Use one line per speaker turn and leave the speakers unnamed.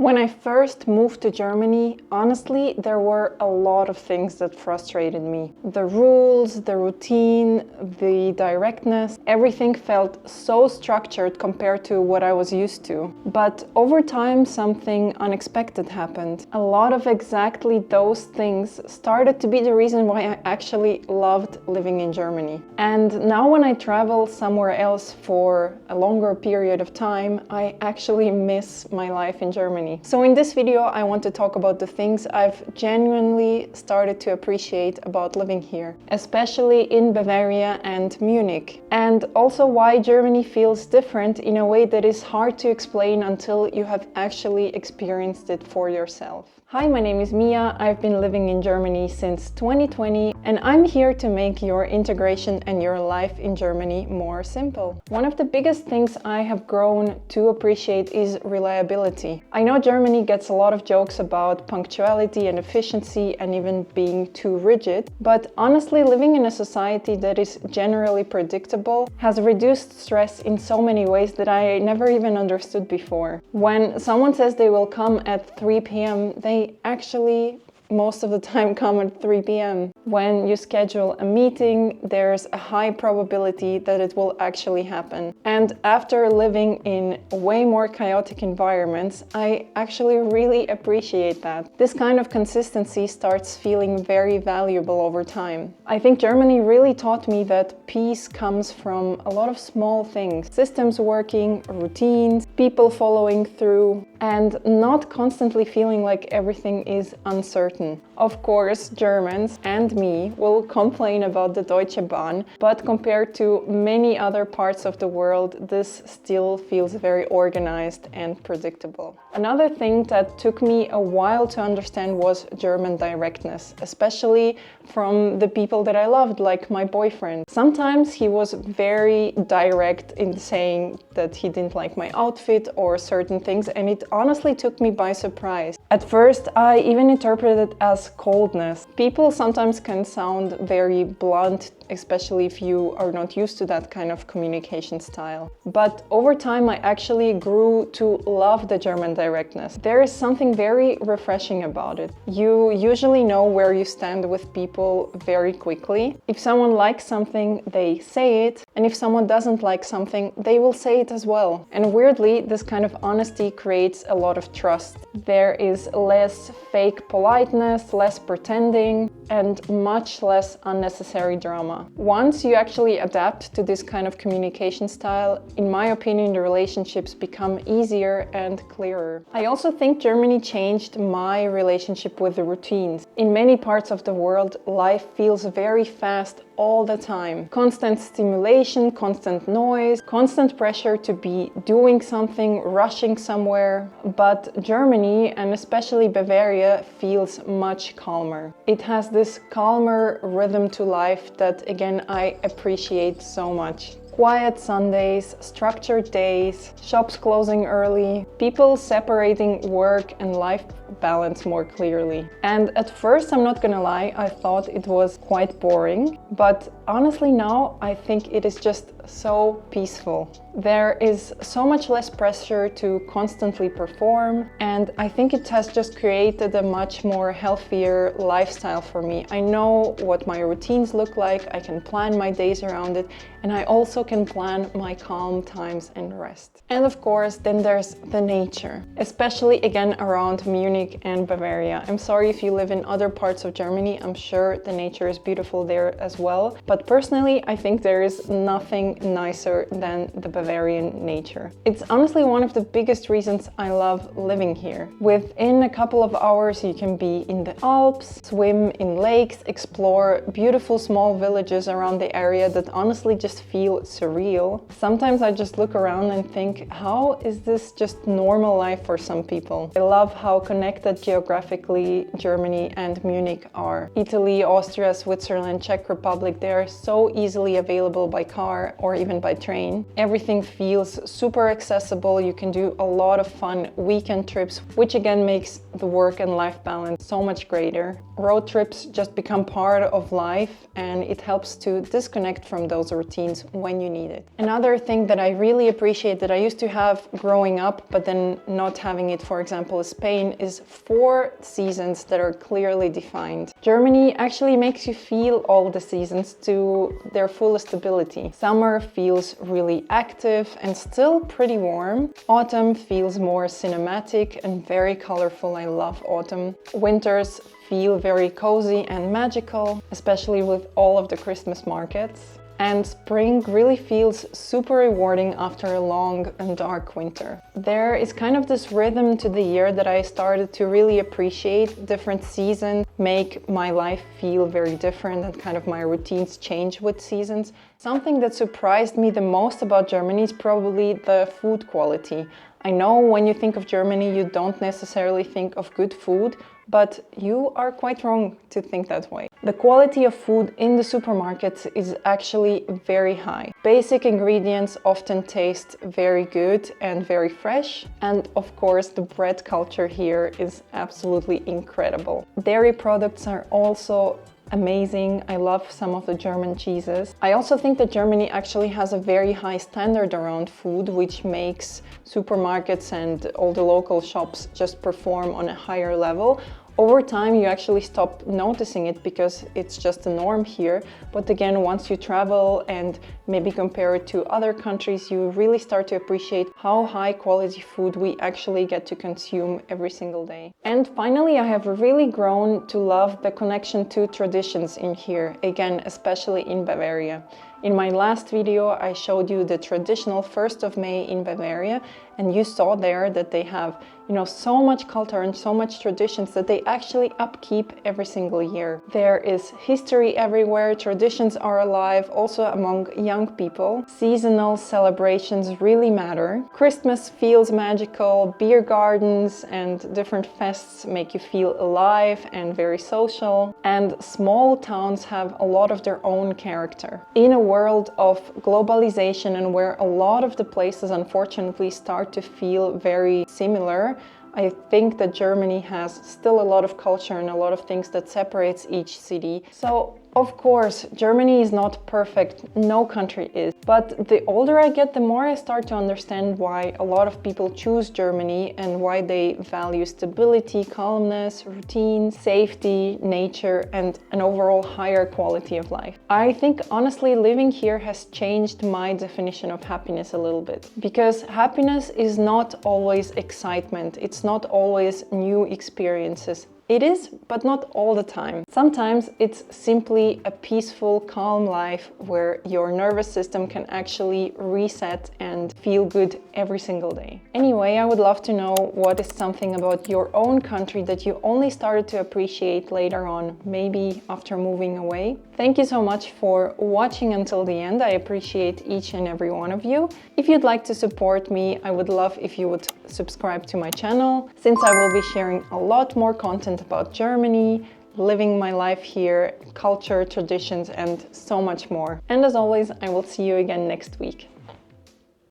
When I first moved to Germany, honestly, there were a lot of things that frustrated me. The rules, the routine, the directness, everything felt so structured compared to what I was used to. But over time, something unexpected happened. A lot of exactly those things started to be the reason why I actually loved living in Germany. And now when I travel somewhere else for a longer period of time, I actually miss my life in Germany. So in this video, I want to talk about the things I've genuinely started to appreciate about living here, especially in Bavaria and Munich, and also why Germany feels different in a way that is hard to explain until you have actually experienced it for yourself. Hi, my name is Mia. I've been living in Germany since 2020, and I'm here to make your integration and your life in Germany more simple. One of the biggest things I have grown to appreciate is reliability. I know Germany gets a lot of jokes about punctuality and efficiency and even being too rigid, but honestly, living in a society that is generally predictable has reduced stress in so many ways that I never even understood before. When someone says they will come at 3 p.m., they actually most of the time come at 3 p.m. When you schedule a meeting, there's a high probability that it will actually happen. And after living in way more chaotic environments, I actually really appreciate that. This kind of consistency starts feeling very valuable over time. I think Germany really taught me that peace comes from a lot of small things. Systems working, routines, people following through, and not constantly feeling like everything is uncertain. Of course, Germans and me will complain about the Deutsche Bahn, but compared to many other parts of the world, this still feels very organized and predictable. Another thing that took me a while to understand was German directness, especially from the people that I loved, like my boyfriend. Sometimes he was very direct in saying that he didn't like my outfit or certain things, and it honestly took me by surprise. At first, I even interpreted it as coldness. People sometimes can sound very blunt, especially if you are not used to that kind of communication style. But over time, I actually grew to love the German directness. There is something very refreshing about it. You usually know where you stand with people very quickly. If someone likes something, they say it, and if someone doesn't like something, they will say it as well. And weirdly, this kind of honesty creates a lot of trust. There is less fake politeness, less pretending, and much less unnecessary drama. Once you actually adapt to this kind of communication style, in my opinion, the relationships become easier and clearer. I also think Germany changed my relationship with the routines. In many parts of the world, life feels very fast all the time. Constant stimulation, constant noise, constant pressure to be doing something, rushing somewhere. But Germany, and especially Bavaria, feels much calmer. It has this calmer rhythm to life that, again, I appreciate so much. Quiet Sundays, structured days, shops closing early, people separating work and life balance more clearly. And at first, I'm not gonna lie, I thought it was quite boring, but honestly now I think it is just so peaceful. There is so much less pressure to constantly perform, and I think it has just created a much more healthier lifestyle for me. I know what my routines look like, I can plan my days around it, and I also can plan my calm times and rest. And of course, then there's the nature, especially again around Munich and Bavaria. I'm sorry if you live in other parts of Germany, I'm sure the nature is beautiful there as well, but personally I think there is nothing nicer than the Bavarian nature. It's honestly one of the biggest reasons I love living here. Within a couple of hours you can be in the Alps, swim in lakes, explore beautiful small villages around the area that honestly just feel surreal. Sometimes I just look around and think, how is this just normal life for some people? I love how connected geographically Germany and Munich are. Italy, Austria, Switzerland, Czech Republic, they are so easily available by car or even by train. Everything everything feels super accessible. You can do a lot of fun weekend trips, which again makes the work and life balance so much greater. Road trips just become part of life, and it helps to disconnect from those routines when you need it. Another thing that I really appreciate that I used to have growing up, but then not having it, for example, in Spain, is 4 seasons that are clearly defined. Germany actually makes you feel all the seasons to their fullest ability. Summer feels really active and still pretty warm. Autumn feels more cinematic and very colorful. I love autumn. Winters feel very cozy and magical, especially with all of the Christmas markets. And spring really feels super rewarding after a long and dark winter. There is kind of this rhythm to the year that I started to really appreciate. Different seasons make my life feel very different, and kind of my routines change with seasons. Something that surprised me the most about Germany is probably the food quality. I know when you think of Germany, you don't necessarily think of good food, but you are quite wrong to think that way. The quality of food in the supermarkets is actually very high. Basic ingredients often taste very good and very fresh. And of course, the bread culture here is absolutely incredible. Dairy products are also amazing. I love some of the German cheeses. I also think that Germany actually has a very high standard around food, which makes supermarkets and all the local shops just perform on a higher level. Over time, you actually stop noticing it because it's just a norm here. But again, once you travel and maybe compare it to other countries, you really start to appreciate how high quality food we actually get to consume every single day. And finally, I have really grown to love the connection to traditions in here, again, especially in Bavaria. In my last video, I showed you the traditional 1st of May in Bavaria, and you saw there that they have, so much culture and so much traditions that they actually upkeep every single year. There is history everywhere, traditions are alive, also among young people. Seasonal celebrations really matter. Christmas feels magical, beer gardens and different fests make you feel alive and very social. And small towns have a lot of their own character. In a world of globalization and where a lot of the places unfortunately start to feel very similar, I think that Germany has still a lot of culture and a lot of things that separates each city. So, of course, Germany is not perfect, no country is. But the older I get, the more I start to understand why a lot of people choose Germany and why they value stability, calmness, routine, safety, nature, and an overall higher quality of life. I think honestly living here has changed my definition of happiness a little bit. Because happiness is not always excitement, it's not always new experiences. It is, but not all the time. Sometimes it's simply a peaceful, calm life where your nervous system can actually reset and feel good every single day. Anyway, I would love to know what is something about your own country that you only started to appreciate later on, maybe after moving away. Thank you so much for watching until the end. I appreciate each and every one of you. If you'd like to support me, I would love if you would subscribe to my channel, since I will be sharing a lot more content about Germany, living my life here, culture, traditions, and so much more. And as always, I will see you again next week.